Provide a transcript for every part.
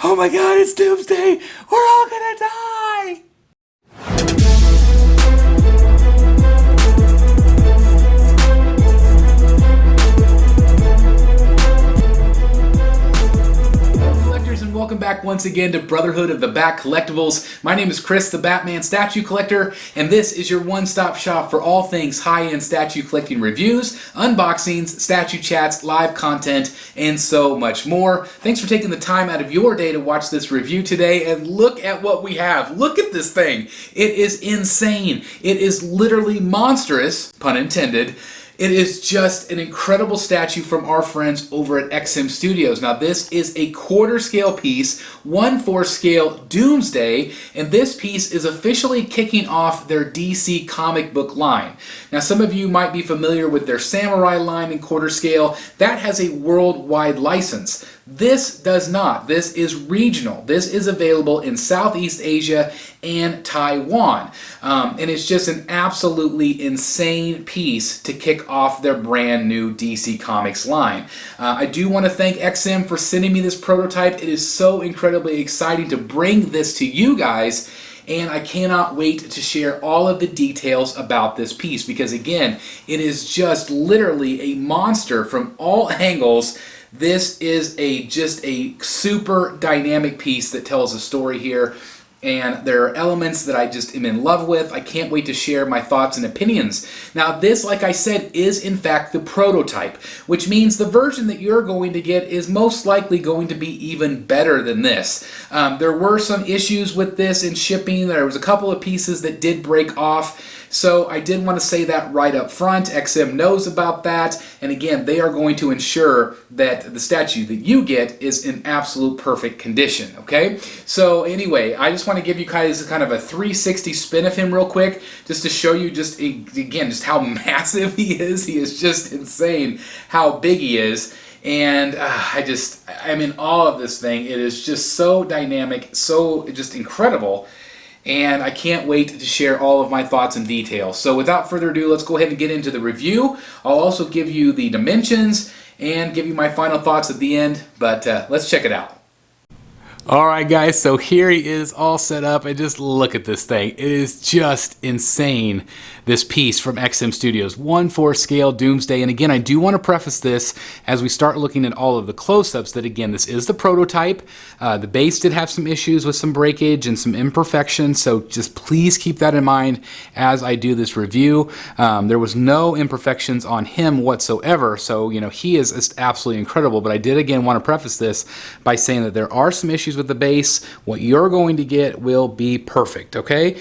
Oh my god, it's Doomsday! We're all gonna die! And welcome back once again to Brotherhood of the Bat Collectibles. My name is Chris, the Batman statue collector, and this is your one-stop shop for all things high-end statue collecting reviews, unboxings, statue chats, live content, and so much more. Thanks for taking the time out of your day to watch this review today, and look at what we have. Look at this thing. It is insane. It is literally monstrous, pun intended. It is just an incredible statue from our friends over at XM Studios. Now this is a quarter scale piece, 1/4 scale Doomsday, and this piece is officially kicking off their DC comic book line. Now some of you might be familiar with their Samurai line in quarter scale. That has a worldwide license. This does not. This is regional. This is available in Southeast Asia and Taiwan. And it's just an absolutely insane piece to kick off their brand new DC Comics line. I do want to thank XM for sending me this prototype. It is so incredibly exciting to bring this to you guys. And I cannot wait to share all of the details about this piece because, again, it is just literally a monster from all angles. This is just a super dynamic piece that tells a story here, and there are elements that I just am in love with. I can't wait to share my thoughts and opinions. Now this, like I said, is in fact the prototype, which means the version that you're going to get is most likely going to be even better than this. There were some issues with this in shipping. There was a couple of pieces that did break off. So I did want to say that right up front. XM knows about that, and again, they are going to ensure that the statue that you get is in absolute perfect condition, okay? So anyway, I just want to give you guys kind of a 360 spin of him real quick, just to show you just, again, just how massive he is. He is just insane how big he is. And I'm in awe of this thing. It is just so dynamic, so just incredible. And I can't wait to share all of my thoughts and details. So without further ado, let's go ahead and get into the review. I'll also give you the dimensions and give you my final thoughts at the end, but let's check it out. Alright guys, so here he is all set up, and just look at this thing. It is just insane, this piece from XM Studios. 1/4 scale Doomsday, and again, I do want to preface this as we start looking at all of the close-ups that, again, this is the prototype. The base did have some issues with some breakage and some imperfections, so just please keep that in mind as I do this review. There was no imperfections on him whatsoever, so you know, he is just absolutely incredible, but I did again want to preface this by saying that there are some issues with the base. What you're going to get will be perfect, okay?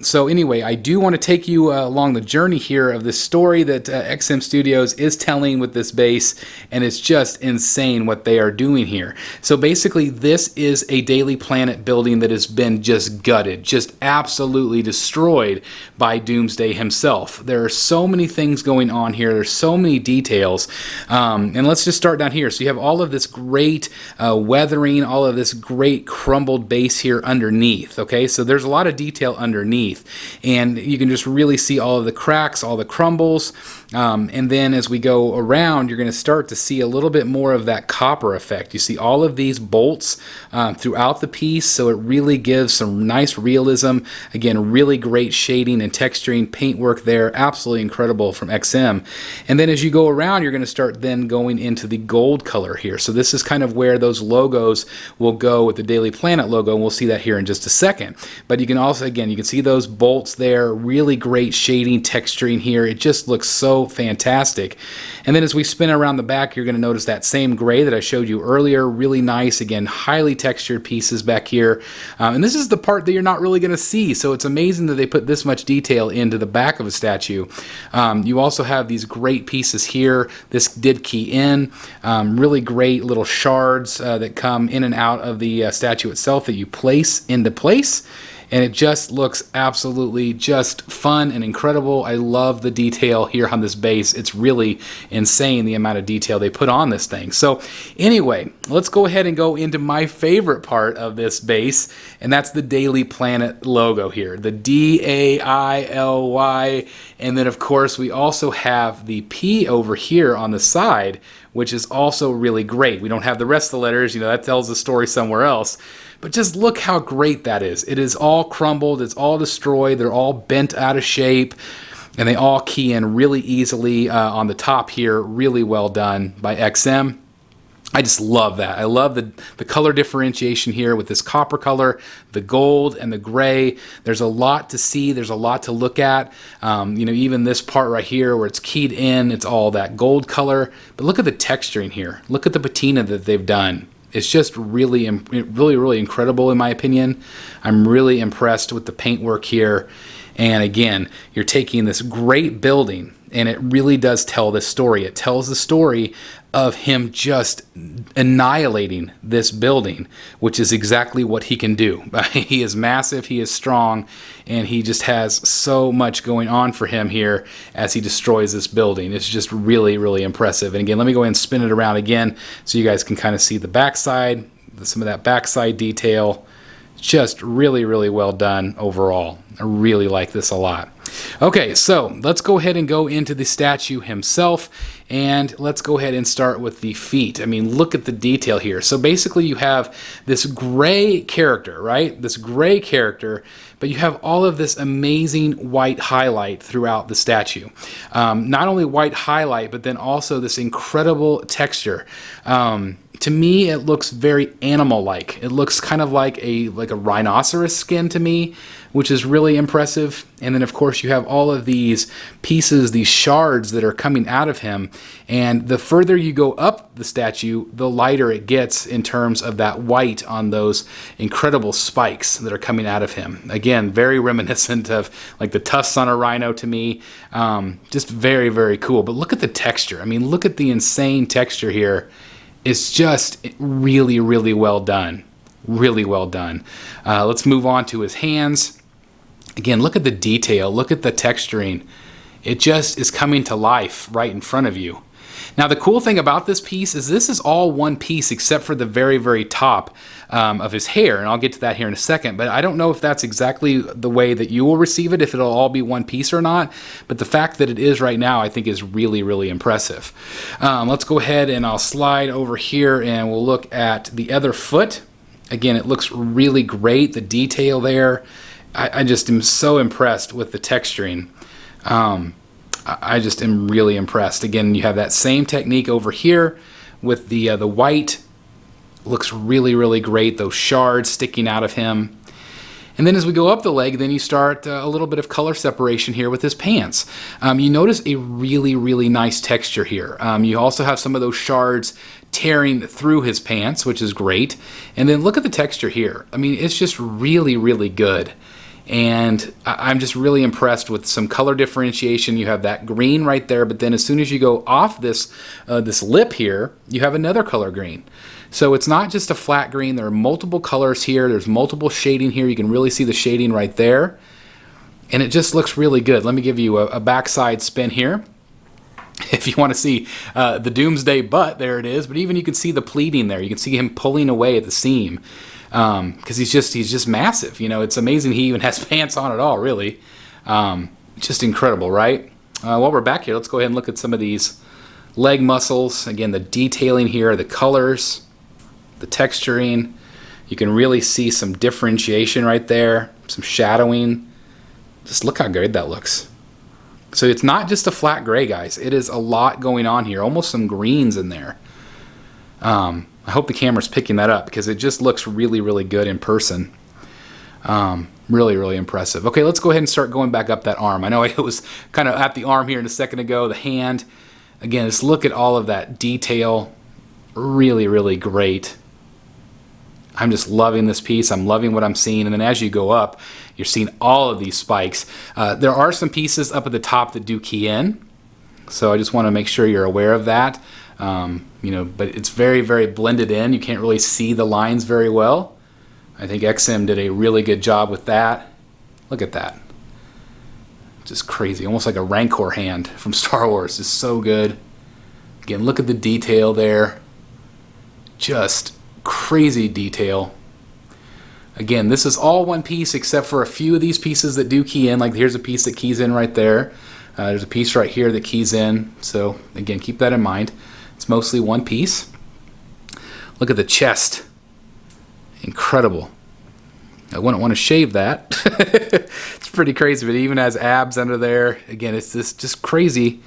So anyway, I do want to take you along the journey here of this story that XM Studios is telling with this base, and it's just insane what they are doing here. So basically, this is a Daily Planet building that has been just gutted, just absolutely destroyed by Doomsday himself. There are so many things going on here. There's so many details. And let's just start down here. So you have all of this great weathering, all of this great crumbled base here underneath, okay? So there's a lot of detail underneath, and you can just really see all of the cracks, all the crumbles, and then as we go around, you're going to start to see a little bit more of that copper effect. You see all of these bolts throughout the piece, so it really gives some nice realism. Again, really great shading and texturing, paintwork there, absolutely incredible from XM. And then as you go around, you're going to start then going into the gold color here. So this is kind of where those logos will go with the Daily Planet logo, and we'll see that here in just a second. But you can also, again, you can see those bolts there, really great shading, texturing here. It just looks so fantastic. And then as we spin around the back, you're going to notice that same gray that I showed you earlier. Really nice, again, highly textured pieces back here. And this is the part that you're not really going to see, so it's amazing that they put this much detail into the back of a statue. You also have these great pieces here. This did key in. Really great little shards that come in and out of the statue itself that you place into place. and it just looks absolutely just fun and incredible. I love the detail here on this base. It's really insane the amount of detail they put on this thing. So anyway, let's go ahead and go into my favorite part of this base, and that's the Daily Planet logo here, the D-A-I-L-Y, and then of course we also have the P over here on the side, which is also really great. We don't have the rest of the letters, that tells the story somewhere else. But just look how great that is. It is all crumbled, it's all destroyed, they're all bent out of shape, and they all key in really easily on the top here. Really well done by XM. I just love that. I love the color differentiation here with this copper color, the gold and the gray. There's a lot to see. There's a lot to look at. Even this part right here where it's keyed in, it's all that gold color. But look at the texturing here. Look at the patina that they've done. It's just really, really incredible in my opinion. I'm really impressed with the paintwork here. And again, you're taking this great building, and it really does tell this story. It tells the story of him just annihilating this building, which is exactly what he can do. He is massive, he is strong, and he just has so much going on for him here as he destroys this building. It's just really, really impressive. And again, let me go ahead and spin it around again so you guys can kind of see the backside, some of that backside detail. Just really, really well done overall. I really like this a lot. Okay, so let's go ahead and go into the statue himself, and let's go ahead and start with the feet. I mean, look at the detail here. So basically you have this gray character, right? This gray character, but you have all of this amazing white highlight throughout the statue. Not only white highlight, but then also this incredible texture. To me, it looks very animal-like. It looks kind of like a rhinoceros skin to me, which is really impressive. And then, of course, you have all of these pieces, these shards that are coming out of him. And the further you go up the statue, the lighter it gets in terms of that white on those incredible spikes that are coming out of him. Again, very reminiscent of like the tusks on a rhino to me. Just very, very cool. But look at the texture. I mean, look at the insane texture here. It's just really, really well done. Really well done. Let's move on to his hands. Again, look at the detail. Look at the texturing. It just is coming to life right in front of you. Now, the cool thing about this piece is this is all one piece except for the very, very top of his hair. And I'll get to that here in a second. But I don't know if that's exactly the way that you will receive it, if it'll all be one piece or not. But the fact that it is right now, I think, is really, really impressive. Let's go ahead and I'll slide over here and we'll look at the other foot. Again, it looks really great. The detail there. I just am so impressed with the texturing. I just am really impressed. Again, you have that same technique over here with the white. Looks really, really great. Those shards sticking out of him. And then as we go up the leg, then you start a little bit of color separation here with his pants. You notice a really, really nice texture here. You also have some of those shards tearing through his pants, which is great. And then look at the texture here. I mean, it's just really, really good. And I'm just really impressed with some color differentiation. You have that green right there, but then as soon as you go off this lip here, you have another color green. So it's not just a flat green. There are multiple colors here. There's multiple shading here. You can really see the shading right there. And it just looks really good. Let me give you a backside spin here. If you want to see the Doomsday butt, there it is. But even you can see the pleating there. You can see him pulling away at the seam. Because he's just massive. It's amazing he even has pants on at all, really. Just incredible, right? While we're back here, let's go ahead and look at some of these leg muscles. Again, the detailing here, the colors, the texturing. You can really see some differentiation right there, some shadowing. Just look how great that looks. So it's not just a flat gray, guys. It is a lot going on here, almost some greens in there. I hope the camera's picking that up because it just looks really, really good in person. Really, really impressive. Okay, let's go ahead and start going back up that arm. I know it was kind of at the arm here in a second ago. The hand, again, just look at all of that detail. Really, really great. I'm just loving this piece. I'm loving what I'm seeing. And then as you go up, you're seeing all of these spikes. There are some pieces up at the top that do key in. So I just want to make sure you're aware of that. But it's very, very blended in. You can't really see the lines very well. I think XM did a really good job with that. Look at that. Just crazy. Almost like a Rancor hand from Star Wars. It's so good. Again, look at the detail there. Just crazy detail. Again, this is all one piece except for a few of these pieces that do key in. Like here's a piece that keys in right there. There's a piece right here that keys in. So again, keep that in mind. It's mostly one piece. Look at the chest. Incredible. I wouldn't want to shave that. It's pretty crazy, but it even has abs under there. Again, it's just crazy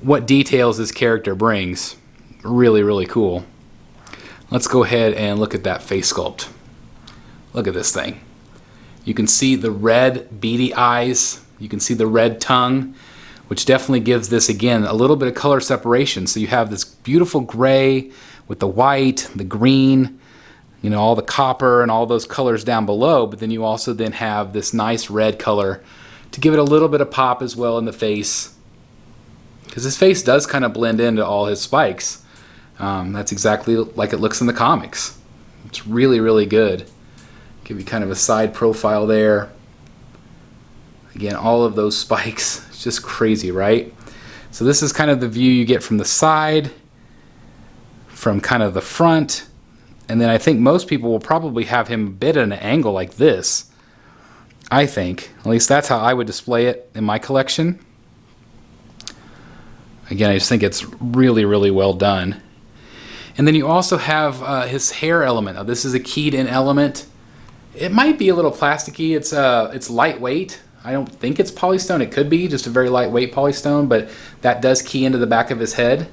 what details this character brings. Really, really cool. Let's go ahead and look at that face sculpt. Look at this thing. You can see the red beady eyes. You can see the red tongue, which definitely gives this, again, a little bit of color separation. So you have this beautiful gray with the white, the green, you know, all the copper and all those colors down below, but then you also then have this nice red color to give it a little bit of pop as well in the face, because his face does kind of blend into all his spikes. That's exactly like it looks in the comics. It's really, really good. Give you kind of a side profile there. Again, all of those spikes. It's just crazy, right? So this is kind of the view you get from the side, from kind of the front, and then I think most people will probably have him a bit at an angle like this. I think. At least that's how I would display it in my collection. Again, I just think it's really, really well done. And then you also have his hair element. Now, this is a keyed-in element. It might be a little plasticky. It's lightweight. I don't think it's polystone. It could be just a very lightweight polystone, but that does key into the back of his head.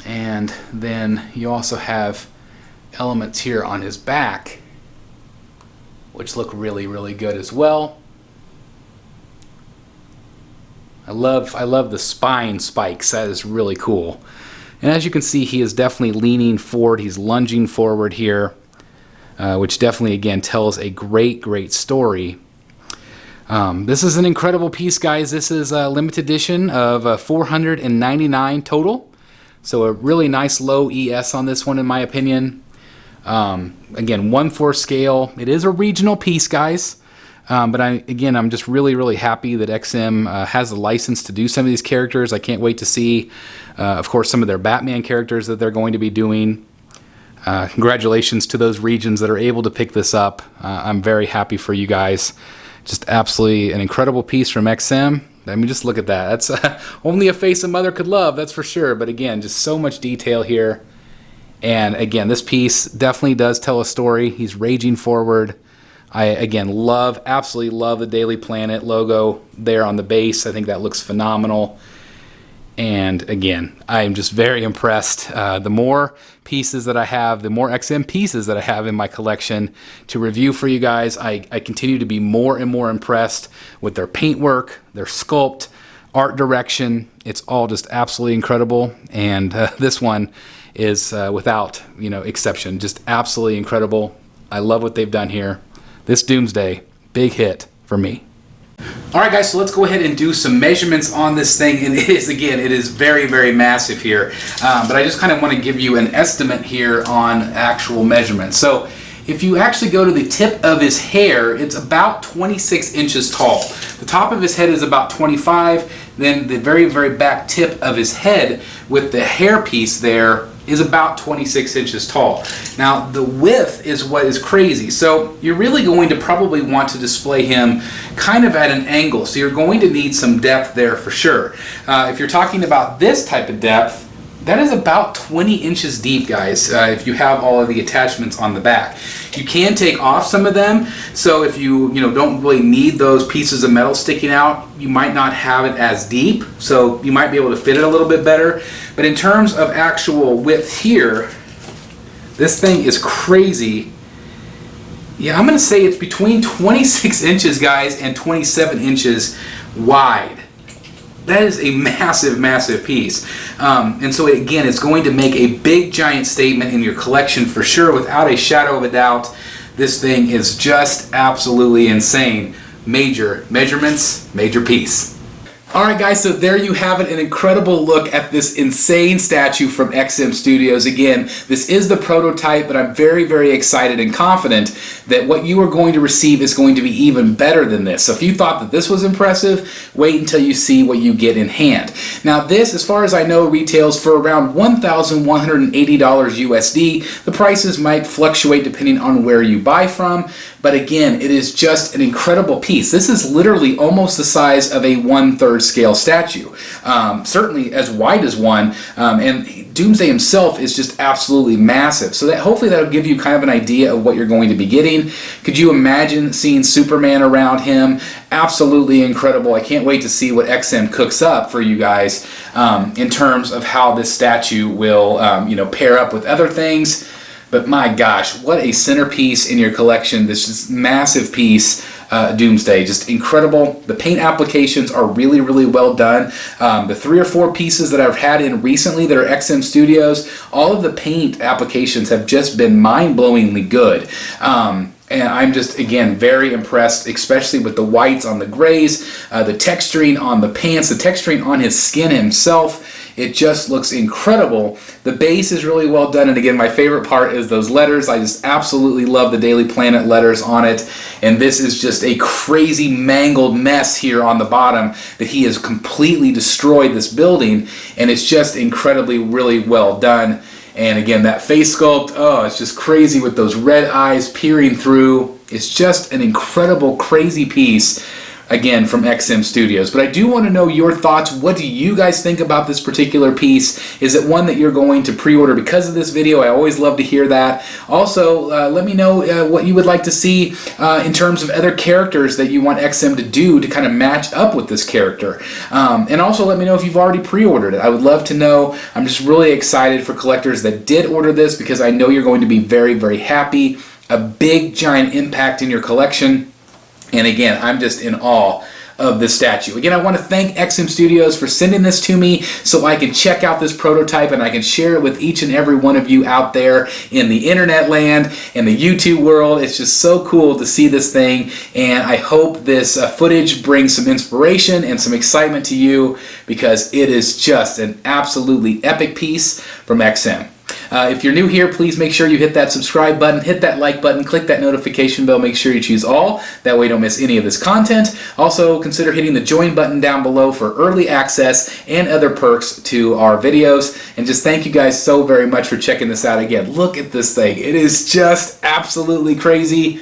And then you also have elements here on his back, which look really, really good as well. I love the spine spikes. That is really cool. And as you can see, he is definitely leaning forward. He's lunging forward here, which definitely, again, tells a great, great story. This is an incredible piece, guys. This is a limited edition of 499 total. So a really nice low ES on this one, in my opinion. Again, 1/4 scale. It is a regional piece, guys. But I'm just really, really happy that XM has the license to do some of these characters. I can't wait to see, of course, some of their Batman characters that they're going to be doing. Congratulations to those regions that are able to pick this up. I'm very happy for you guys. Just absolutely an incredible piece from XM. I mean, just look at that. That's only a face a mother could love, that's for sure. But again, just so much detail here. And again, this piece definitely does tell a story. He's raging forward. I, again, absolutely love the Daily Planet logo there on the base. I think that looks phenomenal. And again, I'm just very impressed. The more pieces that I have, the more XM pieces that I have in my collection to review for you guys, I continue to be more and more impressed with their paintwork, their sculpt, art direction. It's all just absolutely incredible. And this one is without exception, just absolutely incredible. I love what they've done here. This Doomsday, big hit for me. Alright guys, so let's go ahead and do some measurements on this thing, and it is very, very massive here, but I just kind of want to give you an estimate here on actual measurements. So if you actually go to the tip of his hair, it's about 26 inches tall. The top of his head is about 25, then the very, very back tip of his head with the hair piece there is about 26 inches tall. Now the width is what is crazy. So you're really going to probably want to display him kind of at an angle. So you're going to need some depth there for sure. If you're talking about this type of depth, that is about 20 inches deep, guys, if you have all of the attachments on the back. You can take off some of them, so if you don't really need those pieces of metal sticking out, you might not have it as deep, so you might be able to fit it a little bit better. But in terms of actual width here, this thing is crazy. Yeah, I'm going to say it's between 26 inches, guys, and 27 inches wide. That is a massive, massive piece. And so again, it's going to make a big, giant statement in your collection for sure, without a shadow of a doubt. This thing is just absolutely insane. Major measurements, major piece. Alright guys, so there you have it, an incredible look at this insane statue from XM Studios. Again, this is the prototype, but I'm very, very excited and confident that what you are going to receive is going to be even better than this. So if you thought that this was impressive, wait until you see what you get in hand. Now this, as far as I know, retails for around $1,180 USD. The prices might fluctuate depending on where you buy from, but again, it is just an incredible piece. This is literally almost the size of a 1/3 scale statue. Certainly as wide as one, and Doomsday himself is just absolutely massive. So that hopefully that'll give you kind of an idea of what you're going to be getting. Could you imagine seeing Superman around him? Absolutely incredible. I can't wait to see what XM cooks up for you guys in terms of how this statue will pair up with other things. But my gosh, what a centerpiece in your collection. This is massive piece, Doomsday. Just incredible. The paint applications are really, really well done. The 3 or 4 pieces that I've had in recently that are XM Studios, all of the paint applications have just been mind-blowingly good. And I'm just, again, very impressed, especially with the whites on the grays, the texturing on the pants, the texturing on his skin himself. It just looks incredible. The base is really well done, and again, my favorite part is those letters. I just absolutely love the Daily Planet letters on it, and this is just a crazy mangled mess here on the bottom that he has completely destroyed this building, and it's just incredibly, really well done. And again, that face sculpt, oh, it's just crazy with those red eyes peering through. It's just an incredible, crazy piece, again, from XM Studios. But I do want to know your thoughts. What do you guys think about this particular piece? Is it one that you're going to pre-order because of this video? I always love to hear that. Also, let me know what you would like to see in terms of other characters that you want XM to do to kind of match up with this character. And also let me know if you've already pre-ordered it. I would love to know. I'm just really excited for collectors that did order this because I know you're going to be very, very happy. A big, giant impact in your collection. And again, I'm just in awe of this statue. Again, I want to thank XM Studios for sending this to me so I can check out this prototype and I can share it with each and every one of you out there in the internet land and the YouTube world. It's just so cool to see this thing, and I hope this footage brings some inspiration and some excitement to you because it is just an absolutely epic piece from XM. If you're new here, please make sure you hit that subscribe button, hit that like button, click that notification bell, make sure you choose all. That way you don't miss any of this content. Also, consider hitting the join button down below for early access and other perks to our videos. And just thank you guys so very much for checking this out. Again, look at this thing. It is just absolutely crazy.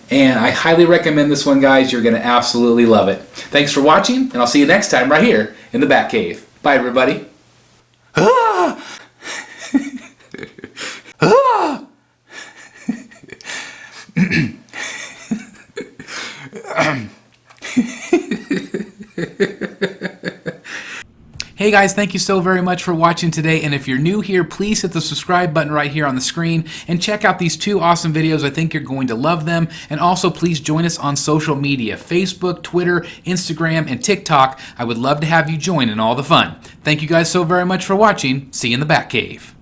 And I highly recommend this one, guys. You're going to absolutely love it. Thanks for watching, and I'll see you next time right here in the Batcave. Bye, everybody. Hey guys, thank you so very much for watching today, and if you're new here, please hit the subscribe button right here on the screen and check out these 2 awesome videos. I think you're going to love them. And also please join us on social media, Facebook, Twitter, Instagram, and TikTok. I would love to have you join in all the fun. Thank you guys so very much for watching. See you in the Batcave.